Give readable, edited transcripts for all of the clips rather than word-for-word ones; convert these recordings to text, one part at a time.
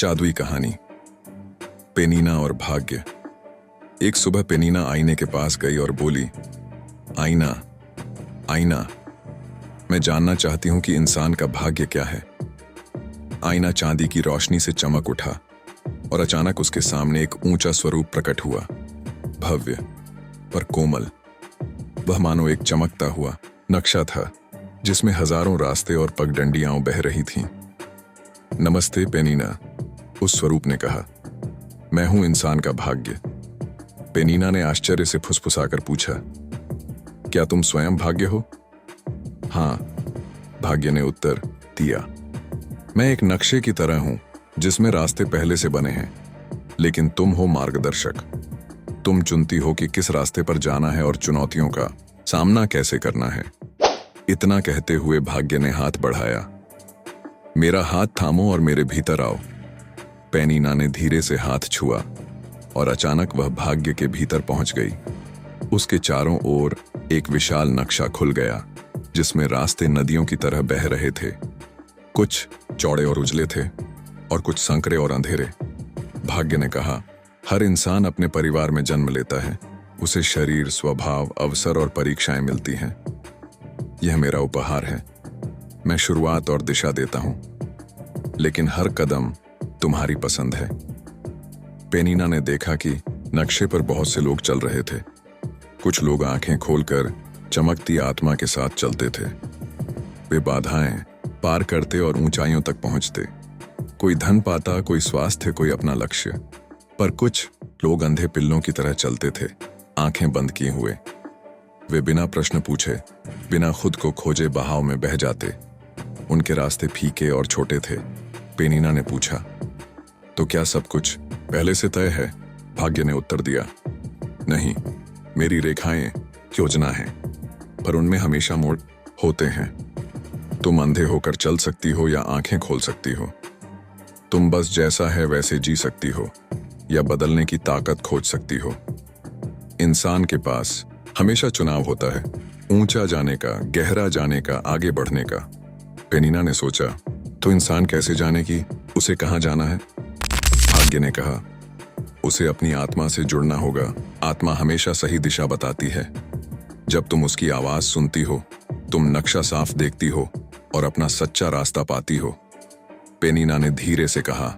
जादुई कहानी पेनीना और भाग्य। एक सुबह पेनीना आईने के पास गई और बोली, आईना आईना, मैं जानना चाहती हूं कि इंसान का भाग्य क्या है। आईना चांदी की रोशनी से चमक उठा और अचानक उसके सामने एक ऊंचा स्वरूप प्रकट हुआ, भव्य पर कोमल। वह मानो एक चमकता हुआ नक्शा था जिसमें हजारों रास्ते और पगडंडियां बह रही थीं। नमस्ते पेनीना, उस स्वरूप ने कहा, मैं हूं इंसान का भाग्य। पेनीना ने आश्चर्य से फुसफुसाकर पूछा, क्या तुम स्वयं भाग्य हो? हां, भाग्य ने उत्तर दिया। मैं एक नक्शे की तरह हूं जिसमें रास्ते पहले से बने हैं, लेकिन तुम हो मार्गदर्शक। तुम चुनती हो कि किस रास्ते पर जाना है और चुनौतियों का सामना कैसे करना है। इतना कहते हुए भाग्य ने हाथ बढ़ाया। मेरा हाथ थामो और मेरे भीतर आओ। पेनीना ने धीरे से हाथ छुआ और अचानक वह भाग्य के भीतर पहुंच गई। उसके चारों ओर एक विशाल नक्शा खुल गया जिसमें रास्ते नदियों की तरह बह रहे थे। कुछ चौड़े और उजले थे और कुछ संकरे और अंधेरे। भाग्य ने कहा, हर इंसान अपने परिवार में जन्म लेता है। उसे शरीर, स्वभाव, अवसर और परीक्षाएं मिलती हैं। यह मेरा उपहार है। मैं शुरुआत और दिशा देता हूं, लेकिन हर कदम तुम्हारी पसंद है। पेनीना ने देखा कि नक्शे पर बहुत से लोग चल रहे थे। कुछ लोग आंखें खोलकर चमकती आत्मा के साथ चलते थे। वे बाधाएं पार करते और ऊंचाइयों तक पहुंचते। कोई धन पाता, कोई स्वास्थ्य, कोई अपना लक्ष्य। पर कुछ लोग अंधे पिल्लों की तरह चलते थे, आंखें बंद किए हुए। वे बिना प्रश्न पूछे, बिना खुद को खोजे बहाव में बह जाते। उनके रास्ते फीके और छोटे थे। पेनीना ने पूछा, तो क्या सब कुछ पहले से तय है? भाग्य ने उत्तर दिया, नहीं, मेरी रेखाएं योजना है, पर उनमें हमेशा मोड़ होते हैं। तुम अंधे होकर चल सकती हो या आंखें खोल सकती हो। तुम बस जैसा है वैसे जी सकती हो या बदलने की ताकत खोज सकती हो। इंसान के पास हमेशा चुनाव होता है, ऊंचा जाने का, गहरा जाने का, आगे बढ़ने का। पेनीना ने सोचा, तो इंसान कैसे जाने कि उसे कहां जाना है? भाग्य ने कहा, उसे अपनी आत्मा से जुड़ना होगा। आत्मा हमेशा सही दिशा बताती है। जब तुम उसकी आवाज सुनती हो, तुम नक्शा साफ देखती हो और अपना सच्चा रास्ता पाती हो। पेनीना ने धीरे से कहा,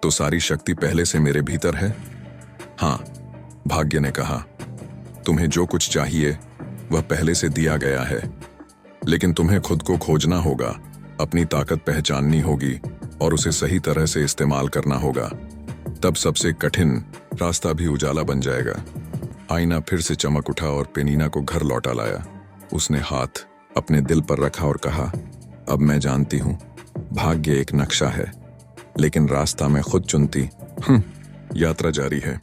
तो सारी शक्ति पहले से मेरे भीतर है? हां, भाग्य ने कहा, तुम्हें जो कुछ चाहिए वह पहले से दिया गया है, लेकिन तुम्हें खुद को खोजना होगा, अपनी ताकत पहचाननी होगी और उसे सही तरह से इस्तेमाल करना होगा। तब सबसे कठिन रास्ता भी उजाला बन जाएगा। आईना फिर से चमक उठा और पेनीना को घर लौटा लाया। उसने हाथ अपने दिल पर रखा और कहा, अब मैं जानती हूं, भाग्य एक नक्शा है, लेकिन रास्ता मैं खुद चुनती। यात्रा जारी है।